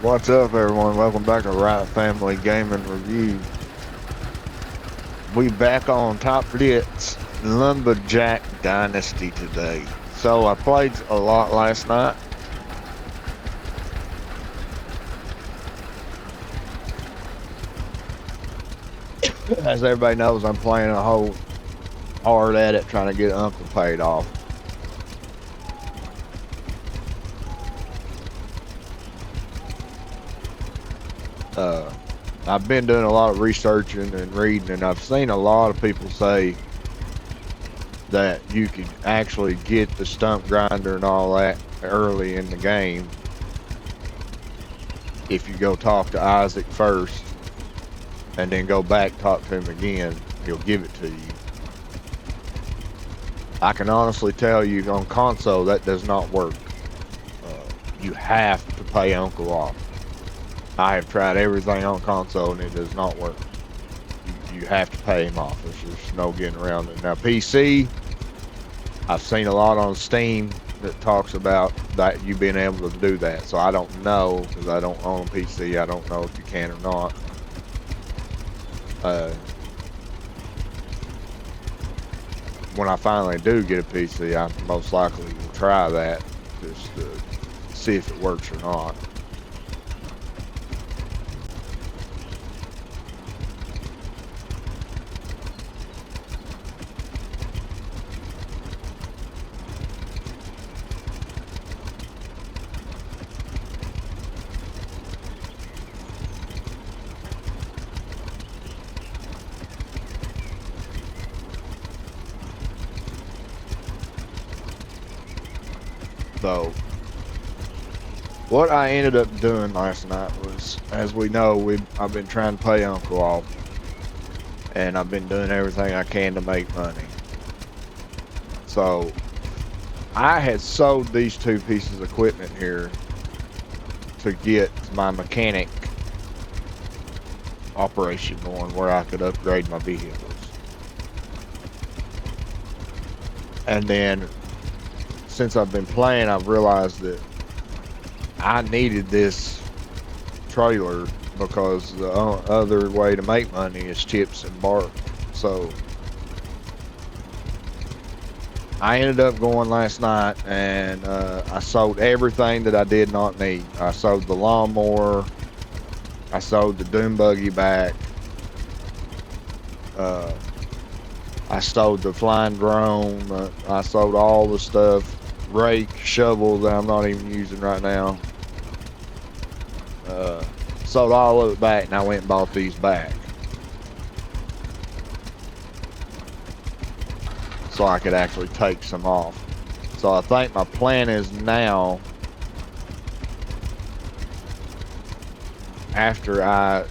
What's up, everyone? Welcome back to Wright Family Gaming Review. We back on TopLitz Lumberjack Dynasty today. So I played a lot last night. As everybody knows, I'm playing a whole hard at it, trying to get Uncle paid off. I've been doing a lot of researching and reading, and I've seen a lot of people say that you could actually get the stump grinder and all that early in the game if you go talk to Isaac first and then go back talk to him again. He'll give it to you. I can honestly tell you on console that does not work. You have to pay Uncle off. I have tried everything on console and it does not work. You have to pay him off. There's just no getting around it. Now PC, I've seen a lot on Steam that talks about that you being able to do that. So I don't know, because I don't own a PC. I don't know if you can or not. When I finally do get a PC, I most likely will try that just to see if it works or not. So, what I ended up doing last night was, as we know, I've been trying to pay Uncle off, and I've been doing everything I can to make money. So, I had sold these two pieces of equipment here to get my mechanic operation going, where I could upgrade my vehicles. And then, since I've been playing, I've realized that I needed this trailer because the other way to make money is chips and bark. So I ended up going last night and I sold everything that I did not need. I sold the lawnmower, I sold the dune buggy back, I sold the flying drone, I sold all the stuff. Rake, shovel that I'm not even using right now. Sold all of it back, and I went and bought these back. So I could actually take some off. So I think my plan is now, after I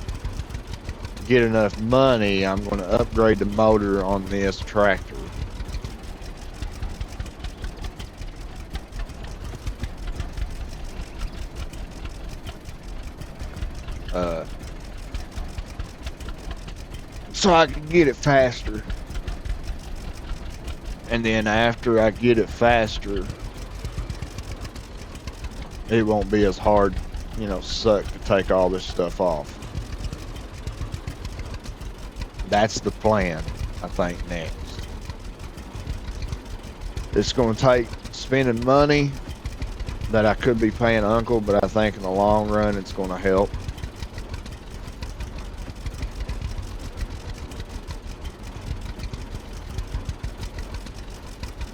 get enough money, I'm going to upgrade the motor on this tractor. So I can get it faster. And then after I get it faster, it won't be as hard, suck to take all this stuff off. That's the plan, I think, next. It's going to take spending money that I could be paying Uncle, but I think in the long run it's going to help.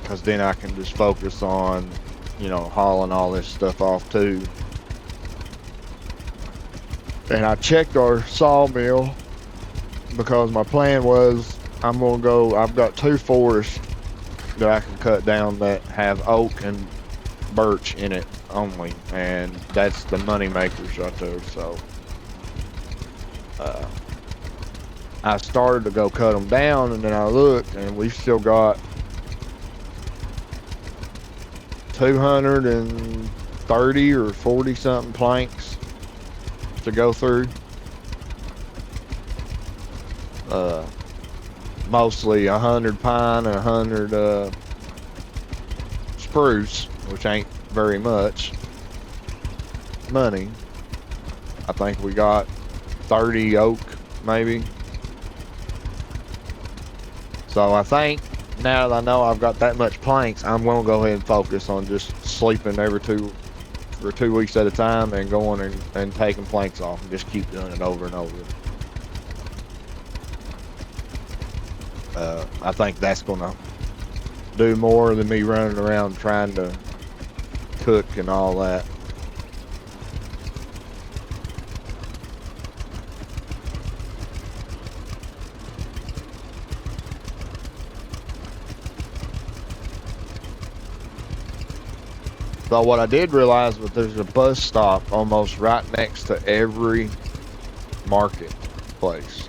Because then I can just focus on, hauling all this stuff off too. And I checked our sawmill because my plan was I've got two forests that I can cut down that have oak and birch in it only, and that's the money makers right there. So I started to go cut them down, and then I looked and we've still got 230 or 40 something planks to go through. Mostly 100 pine and 100 spruce, which ain't very much money. I think we got 30 oak, maybe. So I think now that I know I've got that much planks, I'm gonna go ahead and focus on just sleeping for 2 weeks at a time and going and taking planks off and just keep doing it over and over. I think that's gonna do more than me running around trying to cook and all that. So what I did realize was there's a bus stop almost right next to every marketplace.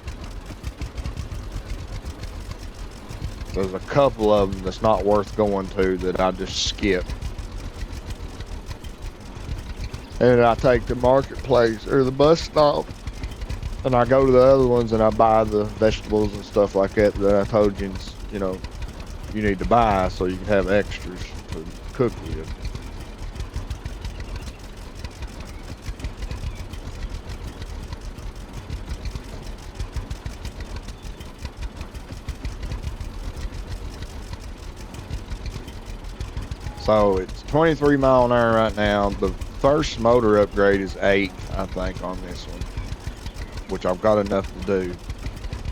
There's a couple of them that's not worth going to that I just skip. And I take the marketplace or the bus stop and I go to the other ones and I buy the vegetables and stuff like that that I told you, you know, you need to buy so you can have extras to cook with. So it's 23 mile an hour right now. The first motor upgrade is 8, I think, on this one, which I've got enough to do.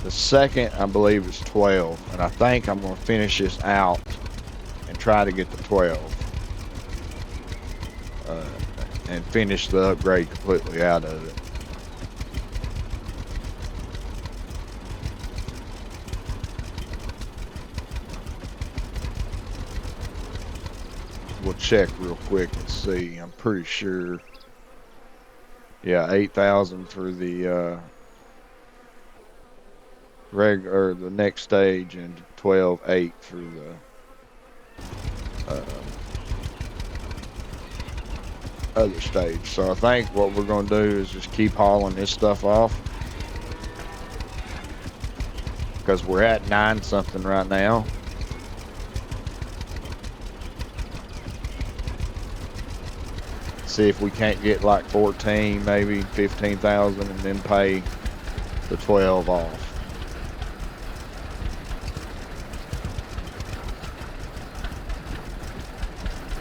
The second, I believe, is 12, and I think I'm going to finish this out and try to get to 12 and finish the upgrade completely out of it. We'll check real quick and see. I'm pretty sure, yeah, 8,000 for the or the next stage, and 12,800 for the other stage. So I think what we're going to do is just keep hauling this stuff off, because we're at 9 something right now. See if we can't get like 14, maybe 15,000, and then pay the 12 off.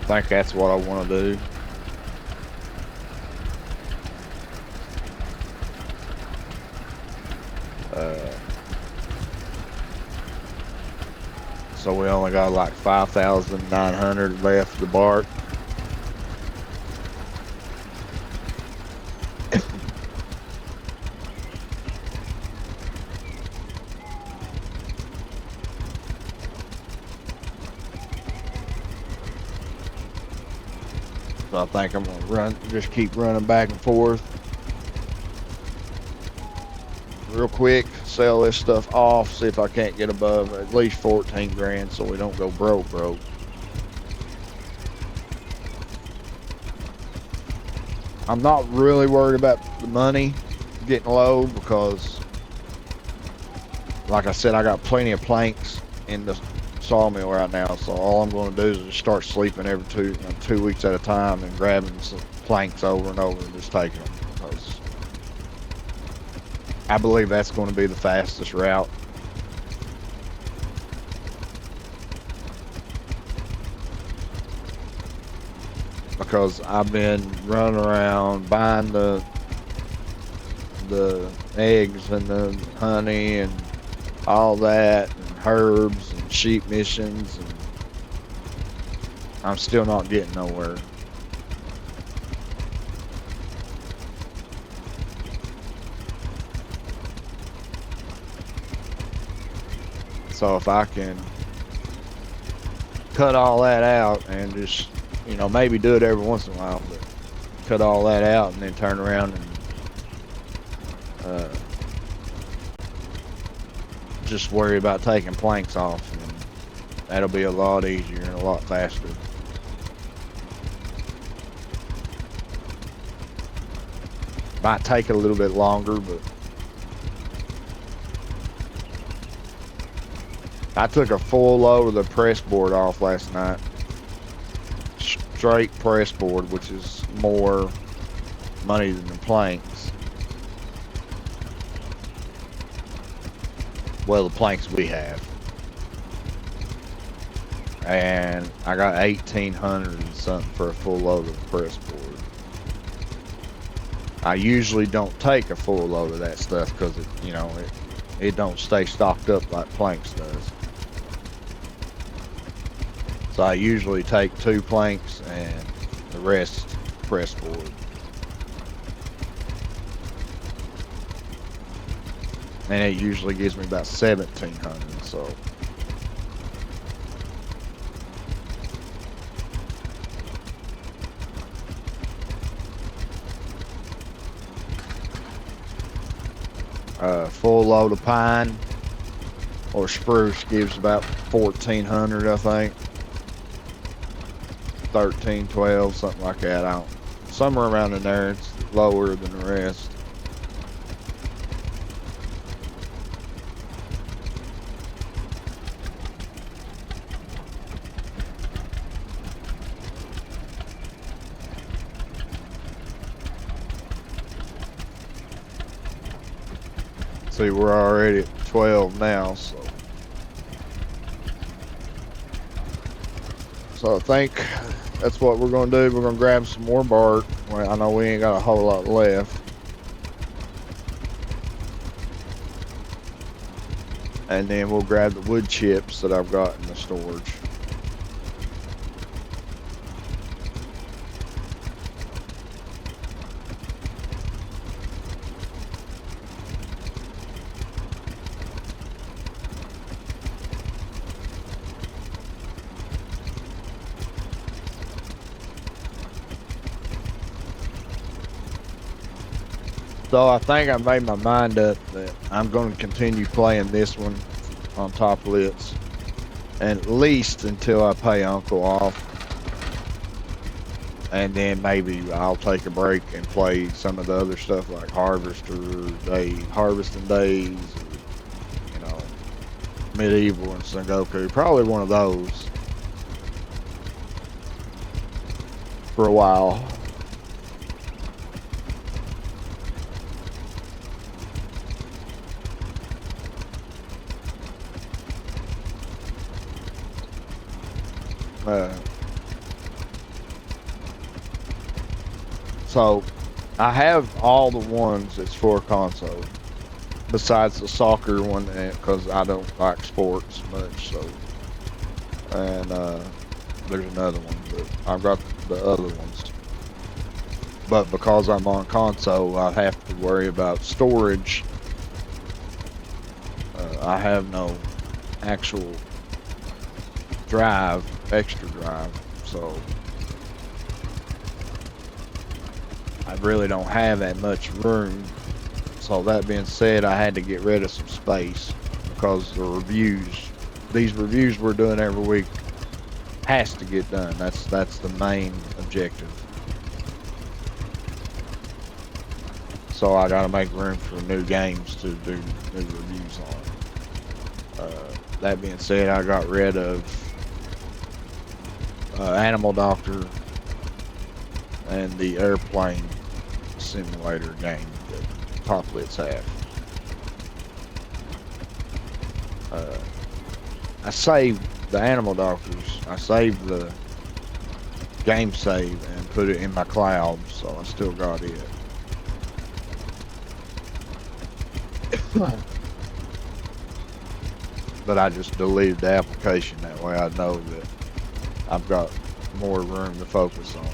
I think that's what I want to do. So we only got like 5,900 left to bark. So I think I'm gonna just keep running back and forth real quick, sell this stuff off, see if I can't get above at least 14 grand so we don't go broke. I'm not really worried about the money getting low because, like I said, I got plenty of planks in the sawmill right now, so all I'm going to do is just start sleeping every 2 weeks at a time and grabbing some planks over and over and just taking them, because I believe that's going to be the fastest route. Because I've been running around buying the eggs and the honey and all that, and herbs and sheep missions, and I'm still not getting nowhere. So if I can cut all that out and just, you know, maybe do it every once in a while, but cut all that out and then turn around and just worry about taking planks off, and that'll be a lot easier and a lot faster. Might take a little bit longer, but I took a full load of the press board off last night. Straight press board, which is more money than the planks. Well, the planks we have. And I got 1,800 and something for a full load of press board. I usually don't take a full load of that stuff because it don't stay stocked up like planks does. So I usually take 2 planks and the rest press board. And it usually gives me about 1,700, so. Full load of pine or spruce gives about 1,400, I think. 13, 12, something like that. Somewhere around in there. It's lower than the rest. See, we're already at 12 now, so I think that's what we're gonna do. We're gonna grab some more bark. Well, I know we ain't got a whole lot left, and then we'll grab the wood chips that I've got in the storage. So I think I made my mind up that I'm going to continue playing this one on TopLitz, at least until I pay Uncle off, and then maybe I'll take a break and play some of the other stuff like Harvesting Days, or, Medieval and Sengoku. Probably one of those for a while. So I have all the ones that's for console, besides the soccer one, because I don't like sports much. So, and there's another one, but I've got the other ones. But because I'm on console, I have to worry about storage. I have no actual extra drive, so I really don't have that much room. So that being said, I had to get rid of some space because these reviews we're doing every week has to get done. That's the main objective. So I gotta make room for new games to do new reviews on. That being said, I got rid of Animal Doctor and the airplane simulator game that TopLitz have. I saved the Animal Doctors. I saved the game save and put it in my cloud, so I still got it. But I just deleted the application, that way I know that I've got more room to focus on.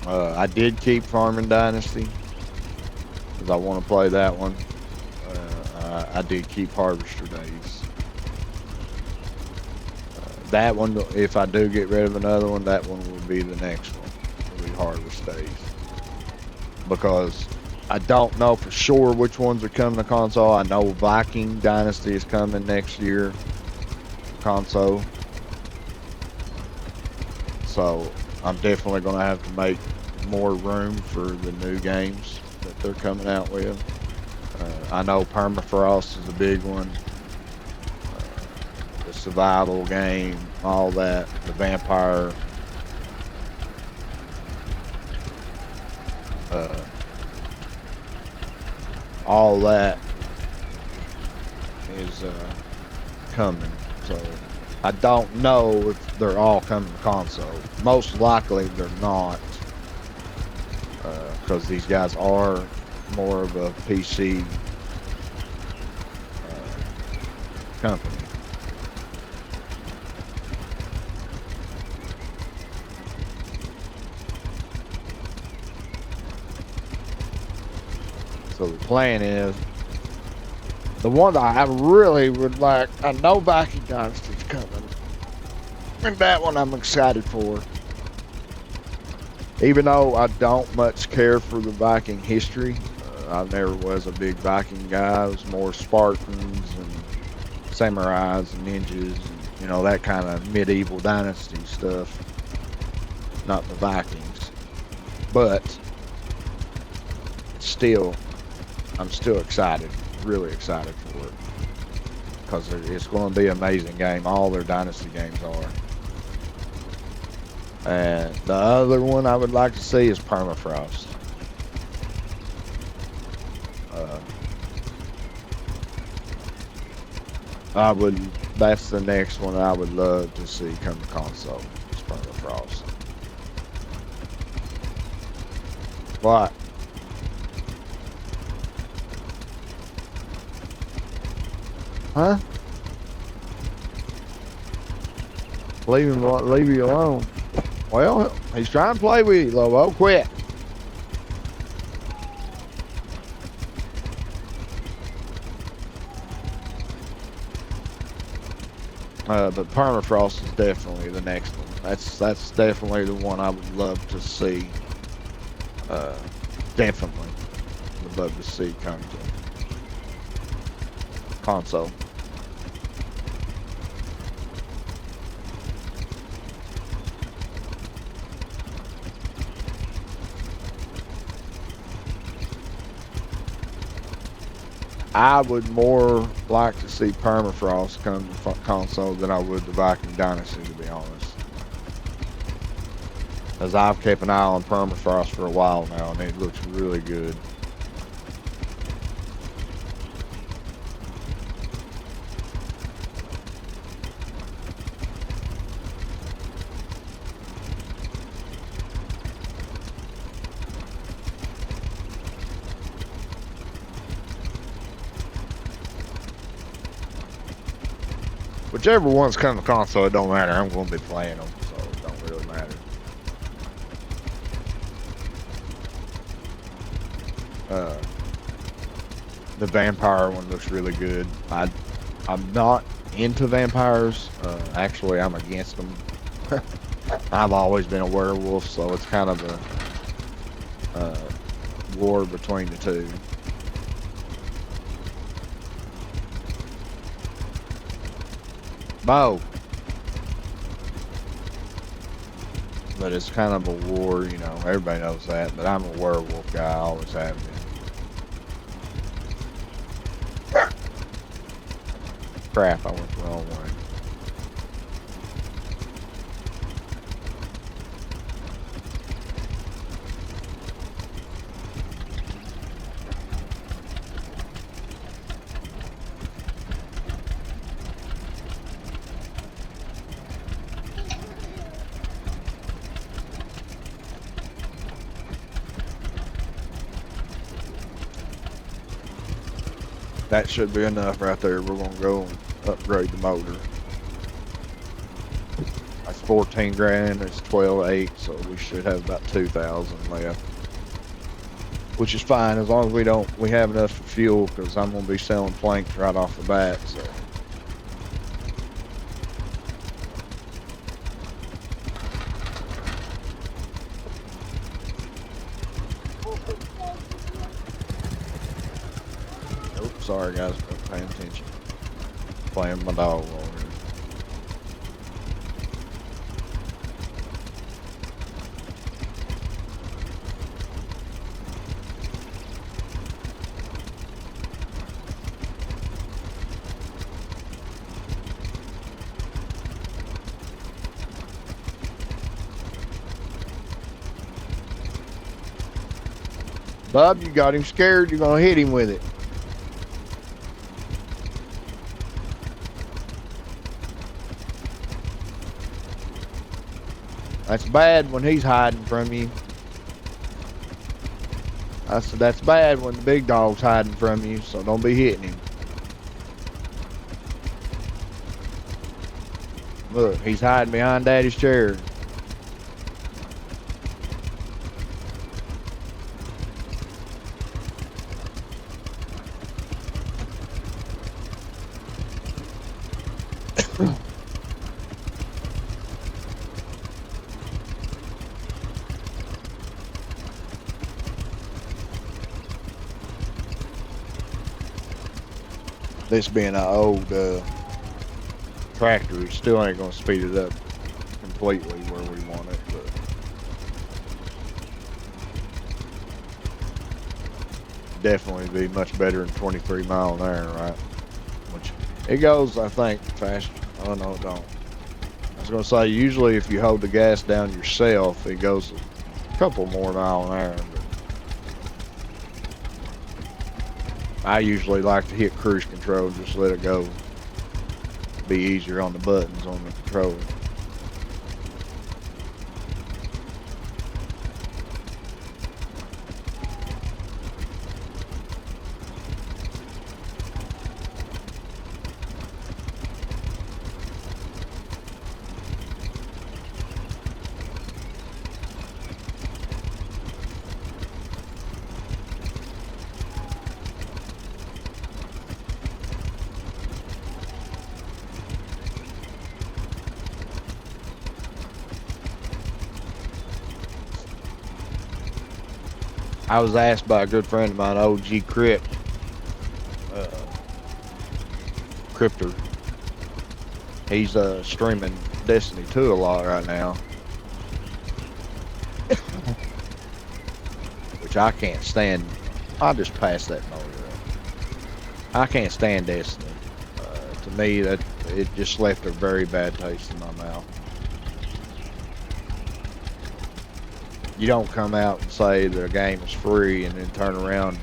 I did keep Farming Dynasty because I want to play that one. I did keep Harvester Days. That one, if I do get rid of another one, that one will be the next one. It'll be Harvest Days. Because I don't know for sure which ones are coming to console. I know Viking Dynasty is coming next year console. So I'm definitely going to have to make more room for the new games that they're coming out with. I know Permafrost is a big one. survival game, all that, the vampire. All that is coming. So I don't know if they're all coming to console. Most likely they're not, because these guys are more of a PC company. So the plan is, the one that I really would like, I know Viking Dynasty's coming, and that one I'm excited for. Even though I don't much care for the Viking history, I never was a big Viking guy. I was more Spartans and samurais and ninjas, and, you know, that kind of medieval dynasty stuff, not the Vikings. But still, I'm still excited, really excited for it, because it's going to be an amazing game. All their dynasty games are. And the other one I would like to see is Permafrost. That's the next one I would love to see come to console, is Permafrost. What? Huh? Leave you alone. Well, he's trying to play with you, Lobo. Quit. But Permafrost is definitely the next one. That's definitely the one I would love to see. Definitely would love to see come to console. I would more like to see Permafrost come to console than I would the Viking Dynasty, to be honest. As I've kept an eye on Permafrost for a while now, and it looks really good. Whichever one's coming to console, it don't matter. I'm going to be playing them, so it don't really matter. The vampire one looks really good. I'm not into vampires. Actually, I'm against them. I've always been a werewolf, so it's kind of a war between the two. Bo. But it's kind of a war, you know, everybody knows that, but I'm a werewolf guy, I always have been. Crap, I went the wrong way. That should be enough right there. We're gonna go and upgrade the motor. That's 14 grand, it's 12.8, so we should have about 2,000 left. Which is fine, as long as we have enough for fuel, because I'm gonna be selling planks right off the bat, so. Sorry guys, for paying attention. Playing my dog over here. Bub, you got him scared. You're going to hit him with it. That's bad when he's hiding from you. I said that's bad when the big dog's hiding from you, so don't be hitting him. Look, he's hiding behind Daddy's chair. This being an old tractor, it still ain't gonna speed it up completely where we want it, but definitely be much better than 23 mile an hour, right? Which it goes, I think, faster. Oh no, it don't. I was gonna say usually if you hold the gas down yourself, it goes a couple more mile an hour. But I usually like to hit cruise control, just let it go. Be easier on the buttons on the controller. I was asked by a good friend of mine, OG Cryptor. He's streaming Destiny 2 a lot right now, which I can't stand. I'll just pass that motor up. I can't stand Destiny. To me, that it just left a very bad taste in my mouth. You don't come out and say the game is free and then turn around,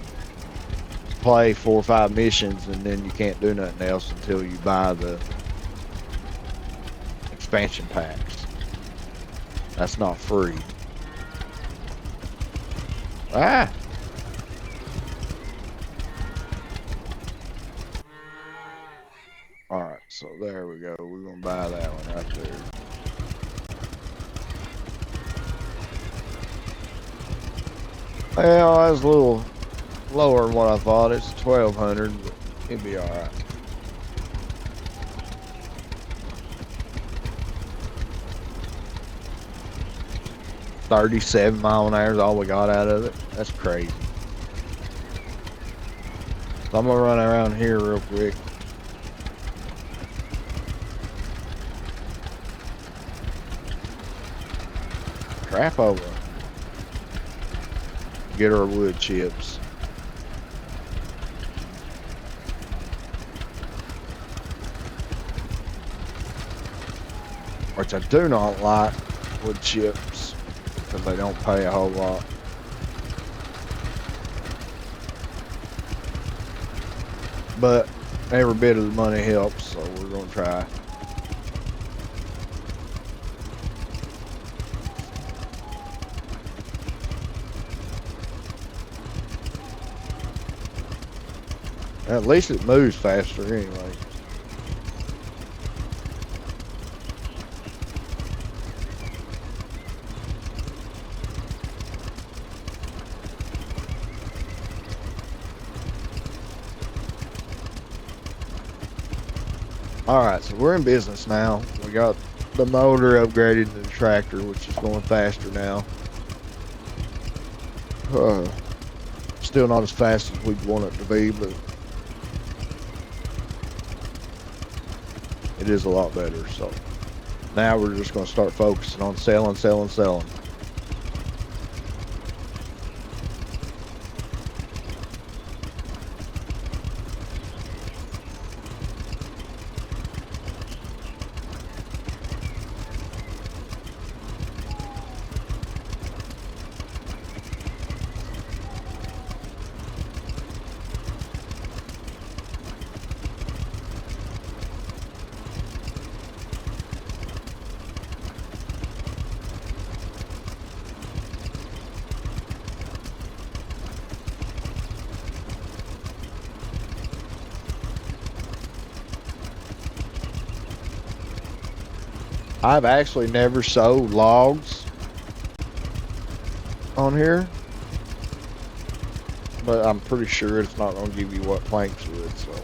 play 4 or 5 missions, and then you can't do nothing else until you buy the expansion packs. That's not free. Ah! Alright, so there we go. We're going to buy that one right there. Well, that's a little lower than what I thought. It's 1200, but it'd be alright. $37 mile an hour is all we got out of it. That's crazy. So I'm gonna run around here real quick. Crap over. Get our wood chips. Which I do not like wood chips because they don't pay a whole lot. But every bit of the money helps, so we're gonna try. At least it moves faster anyway. Alright, so we're in business now. We got the motor upgraded to the tractor, which is going faster now. Still not as fast as we'd want it to be, but it is a lot better. So now we're just going to start focusing on selling. I've actually never sold logs on here, but I'm pretty sure it's not going to give you what planks would, so.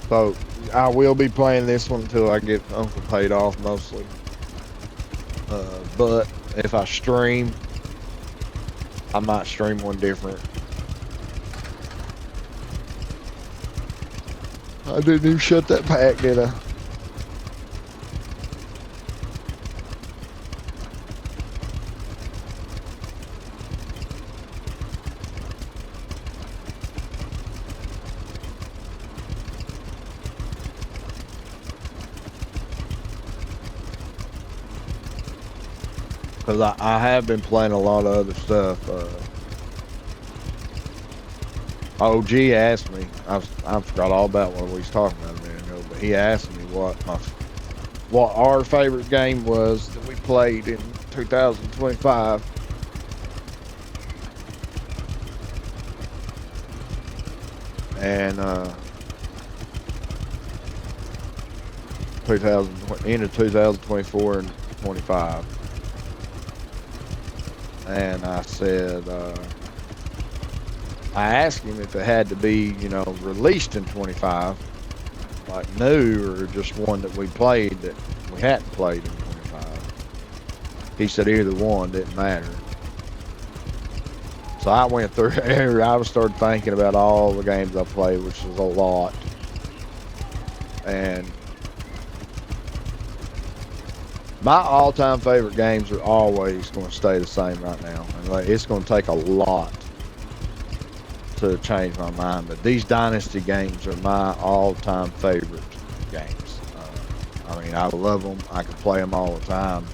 So I will be playing this one until I get Uncle paid off mostly. But if I stream, I might stream one different. I didn't even shut that pack, did I? Because I have been playing a lot of other stuff. OG asked me, I forgot all about what we was talking about a minute ago, but he asked me what our favorite game was that we played in 2025. And 2020 into 2024 and 25. And I said, I asked him if it had to be, you know, released in 25, like new, or just one that we played that we hadn't played in 25. He said either one, didn't matter. So I went through there, I started thinking about all the games I played, which was a lot. And my all-time favorite games are always going to stay the same right now. And like, it's going to take a lot to change my mind, but these Dynasty games are my all-time favorite games. I mean, I love them. I can play them all the time.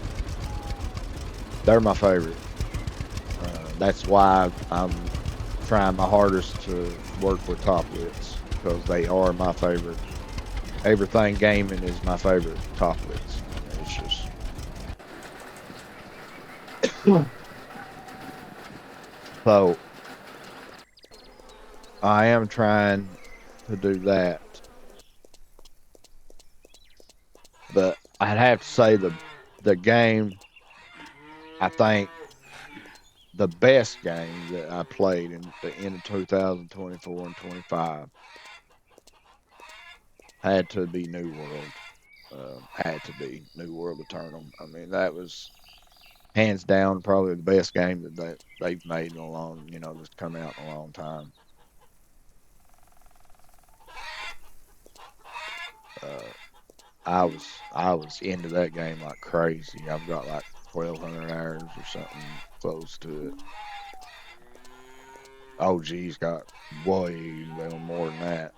They're my favorite. That's why I'm trying my hardest to work with TopLitz, because they are my favorite. Everything gaming is my favorite TopLitz. It's just... So I am trying to do that, but I'd have to say the game, I think the best game that I played in the end of 2024 and 25 had to be New World. Had to be New World Eternal. I mean, that was hands down probably the best game that they've made in a long, you know, that's come out in a long time. I was into that game like crazy. I've got like 1,200 hours or something close to it. OG's got way more than that.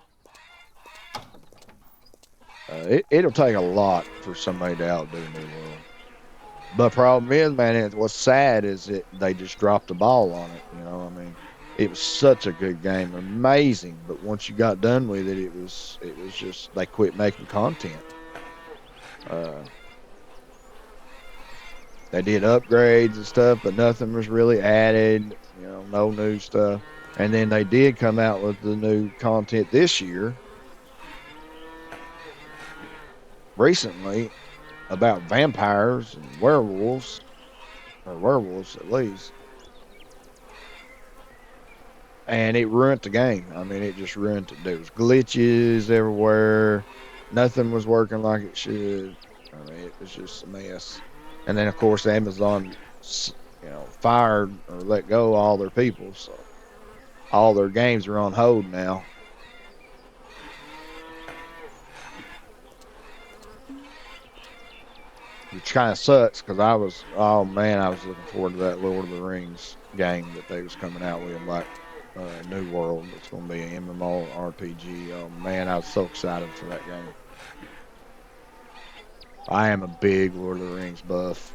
It'll take a lot for somebody to outdo New World. But problem is, man, what's sad is that they just dropped the ball on it. You know, I mean, it was such a good game, amazing. But once you got done with it, it was just they quit making content. They did upgrades and stuff, but nothing was really added. You know, no new stuff. And then they did come out with the new content this year, recently, about vampires and werewolves, or werewolves at least. And it ruined the game. I mean, it just ruined it. There was glitches everywhere. Nothing was working like it should. I mean, it was just a mess. And then, of course, Amazon you know, fired or let go all their people. So all their games are on hold now. Which kind of sucks because oh man, I was looking forward to that Lord of the Rings game that they was coming out with, like New World. It's going to be an MMO RPG. Oh man, I was so excited for that game. I am a big Lord of the Rings buff.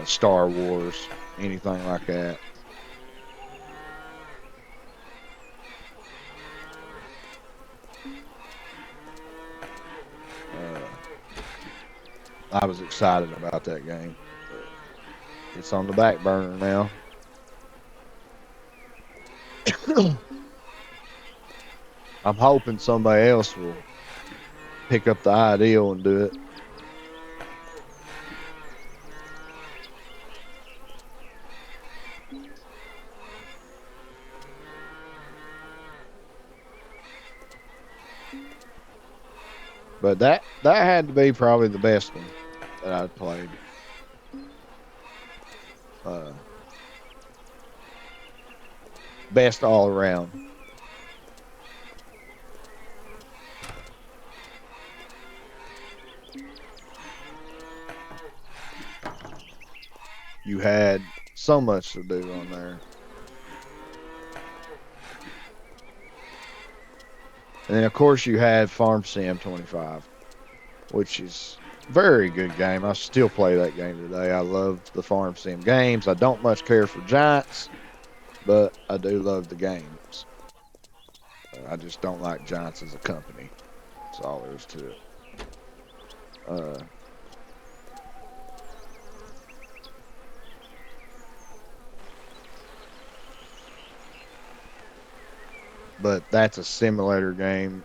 Star Wars, anything like that. Uh, I was excited about that game. But it's on the back burner now. I'm hoping somebody else will pick up the idea and do it. But that had to be probably the best one that I've played. Uh, Best all around. You had so much to do on there. And then of course you had Farm Sim 25, which is a very good game. I still play that game today. I love the Farm Sim games. I don't much care for Giants, but I do love the games. I just don't like Giants as a company. That's all there is to it. Uh, but that's a simulator game.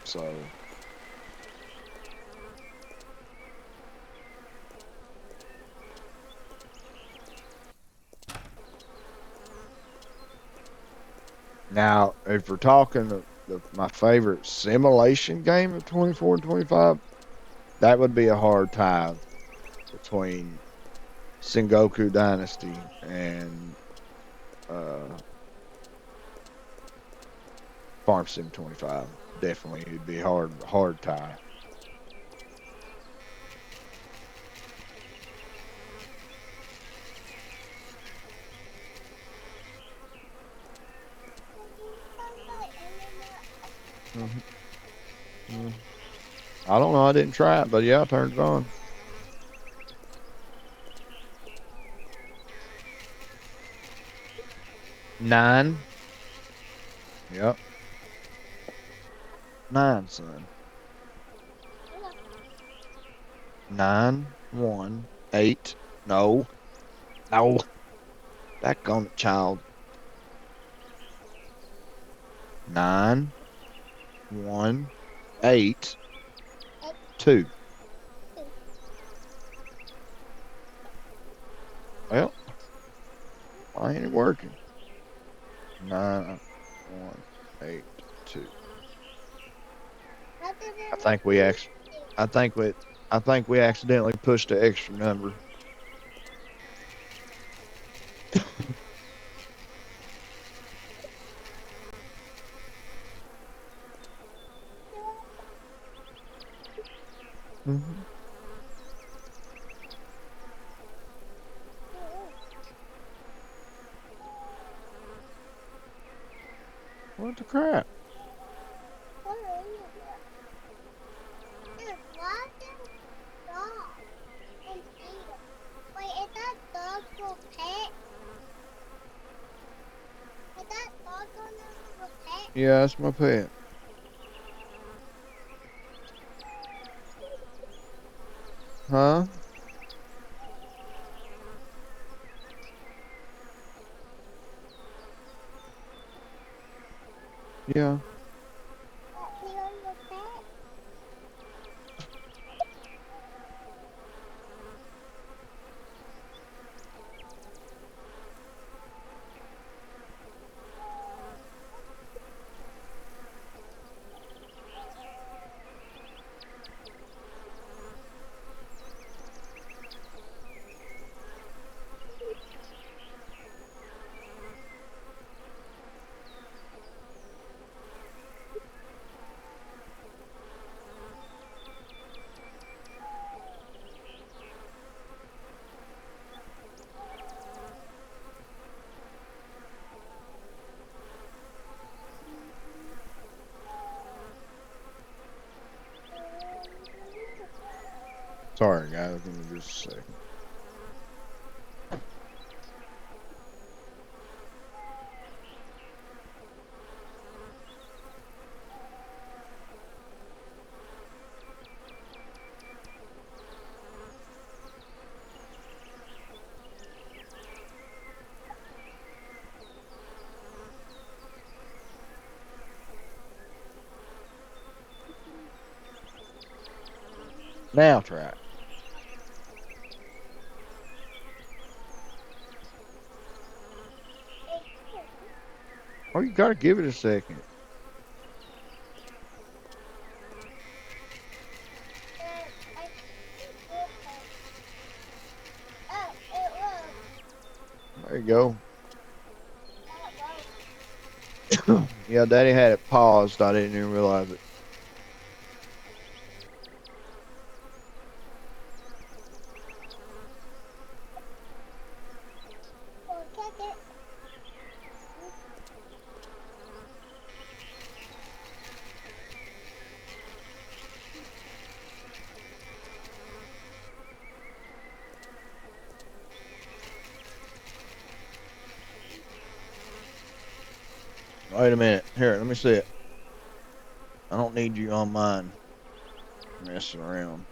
So now, if we're talking my favorite simulation game of 24 and 25, that would be a hard tie between Sengoku Dynasty and uh, Farm Sim 25. Definitely, it'd be a hard tie. Hmm. Hmm. I don't know. I didn't try it, but yeah, I turned it on. 9. Yep. 9, son. 9, 1, 8. No. No. Back on it, child. 9, 1, 8, 2. Well, why ain't it working? 9, 1, 8, 2. I think we actually, I think we, I think we accidentally pushed the extra number. Hmm. What the crap? Yeah, that's my pet. Huh? Yeah. Sorry, guys. Give me just a second. Now try it. Oh, you gotta give it a second. There you go. Yeah, Daddy had it paused. I didn't even realize it. Wait a minute. Here, let me see it. I don't need you on mine messing around.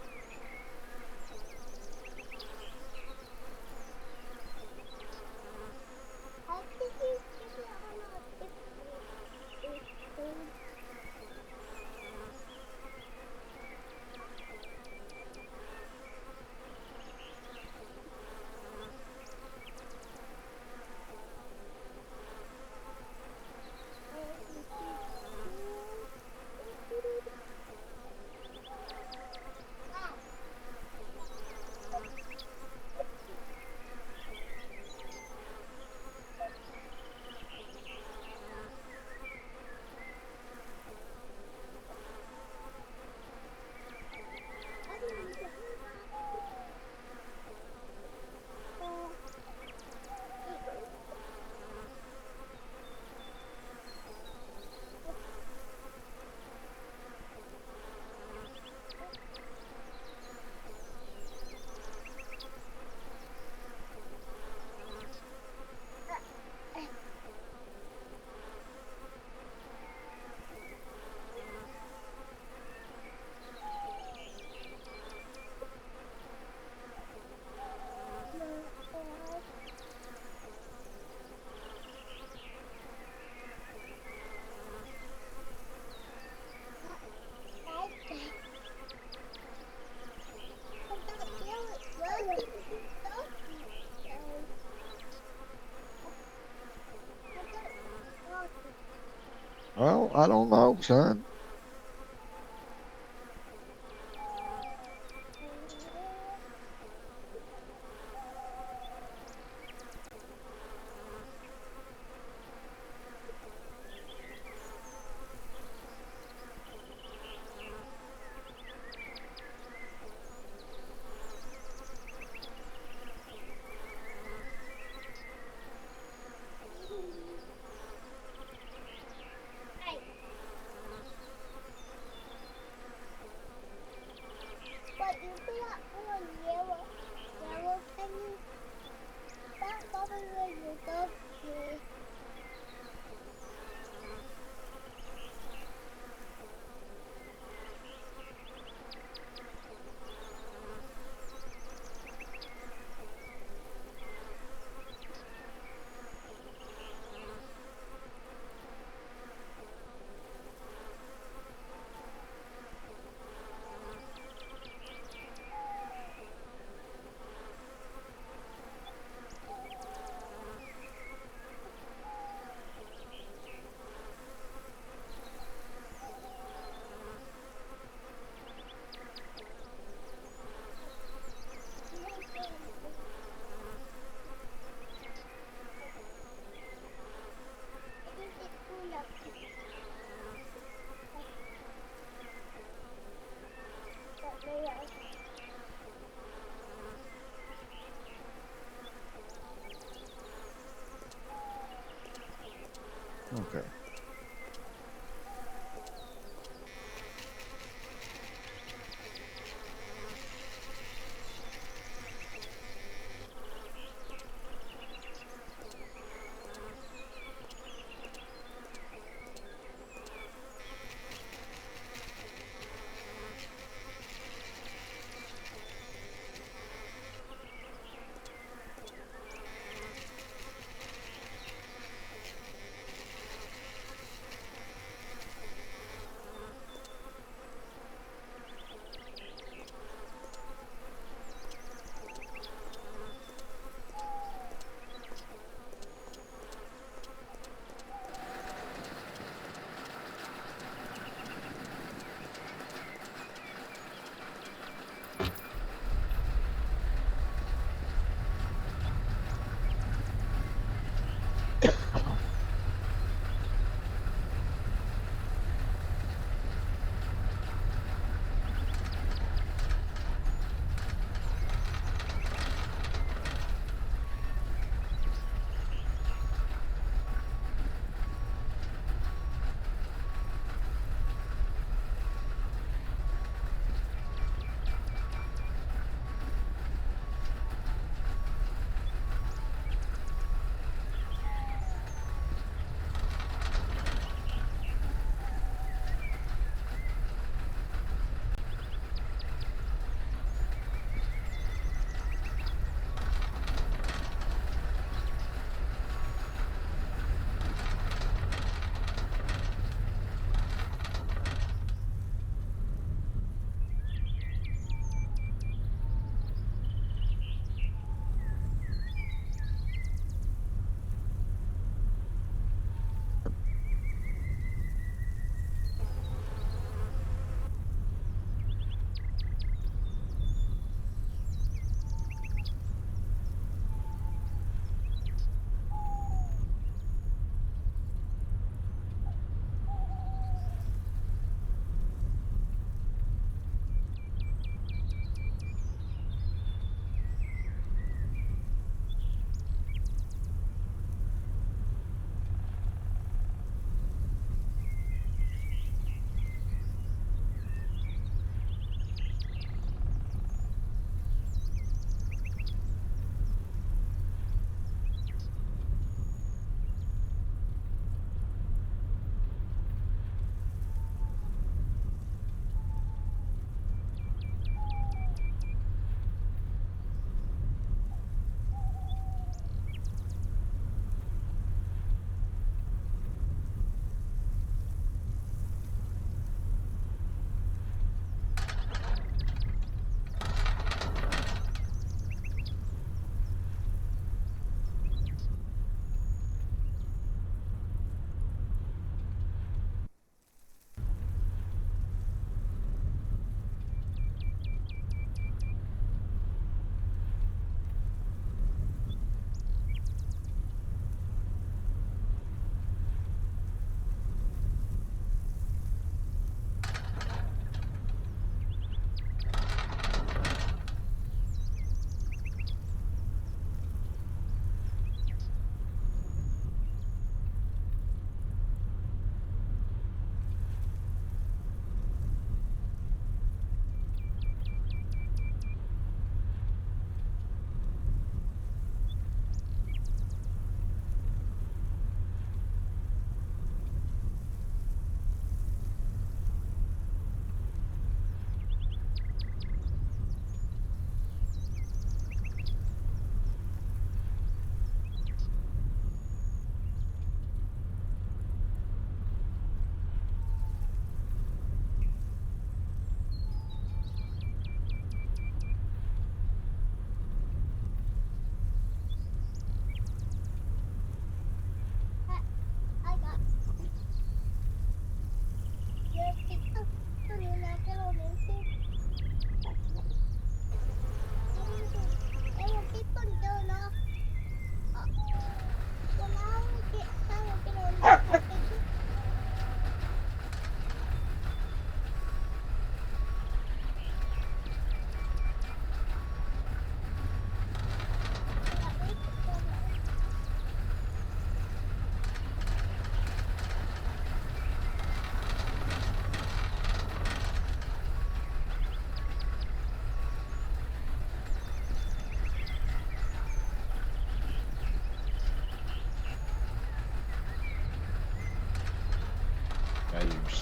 Well, I don't know, son. Okay.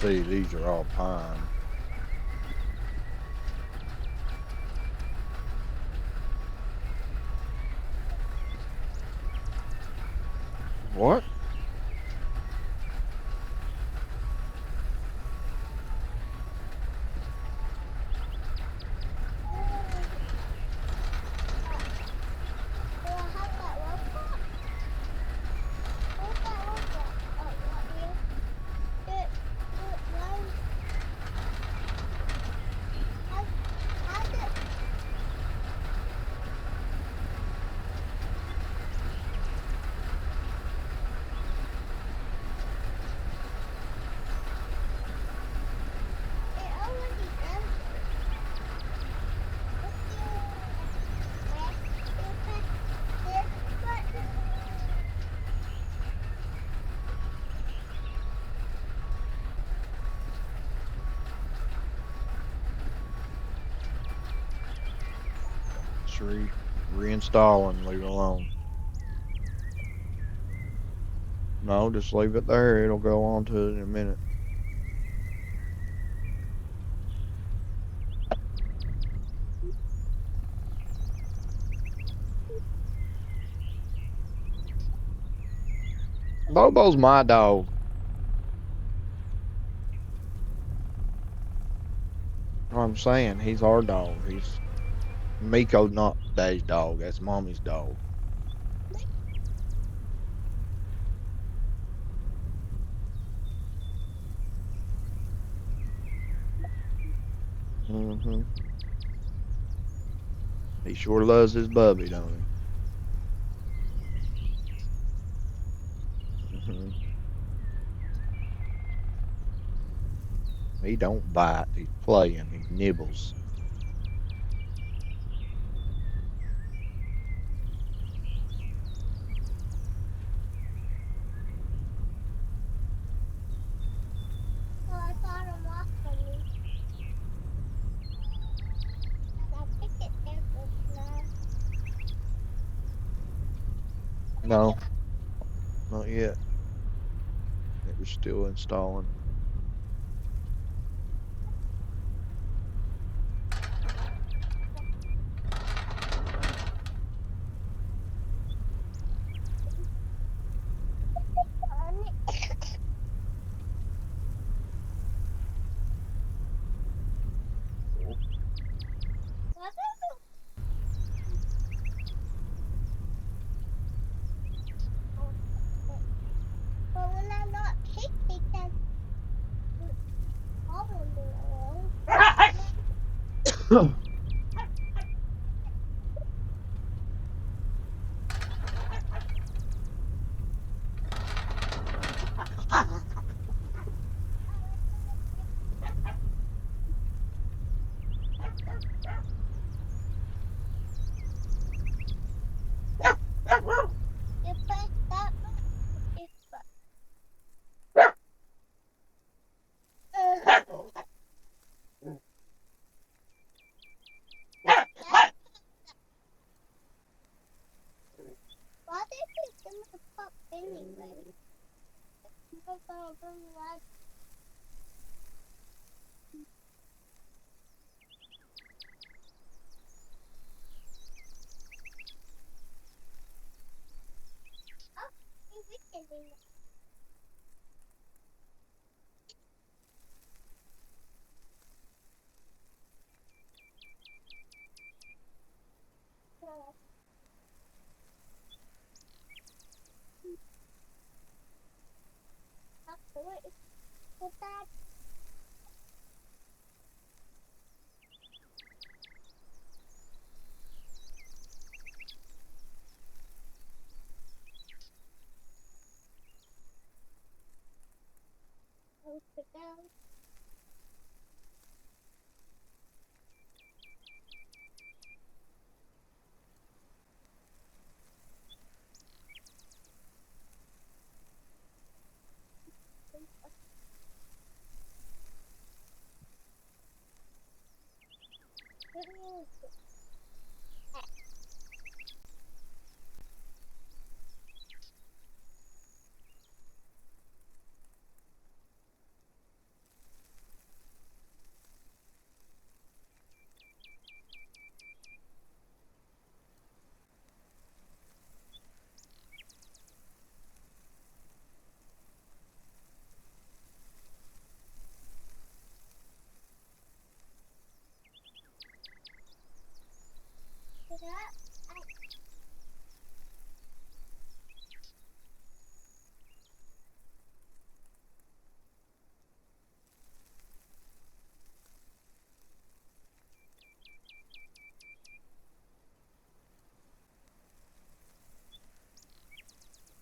see, these are all pine. What? Just reinstall and leave it alone. No, just leave it there. It'll go on to it in a minute. Bobo's my dog. I'm saying he's our dog. He's Miko's not Dad's dog. That's Mommy's dog. Mm-hmm. He sure loves his bubby, don't he? Mm-hmm. He don't bite. He's playing. He nibbles. No, not yet. It was still installing.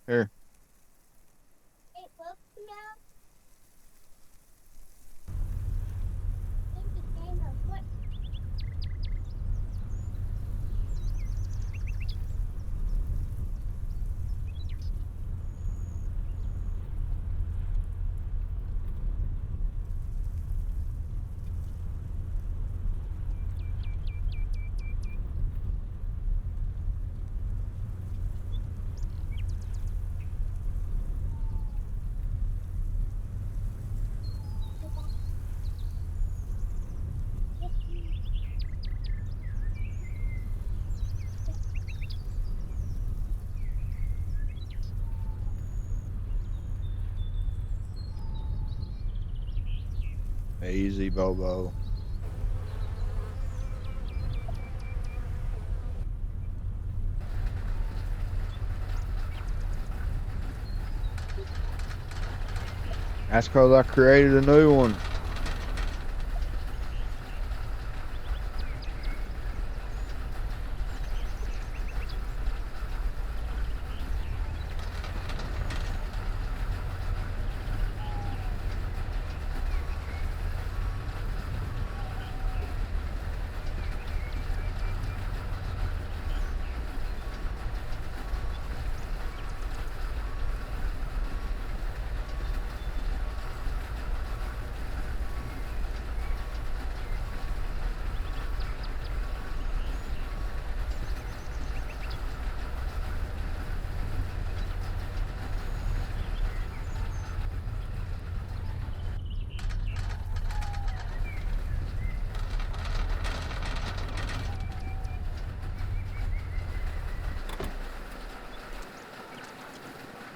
Here. Easy, Bobo. That's because I created a new one.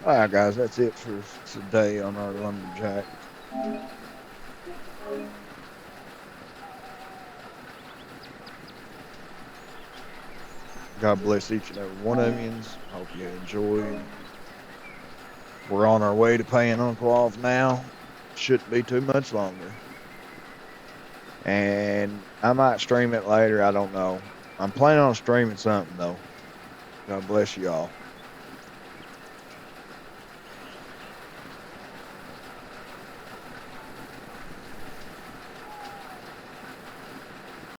Alright guys, that's it for today on our Lumberjack. God bless each and every one of you. Hope you enjoyed. We're on our way to paying Uncle off now. Shouldn't be too much longer. And I might stream it later, I don't know. I'm planning on streaming something though. God bless you all.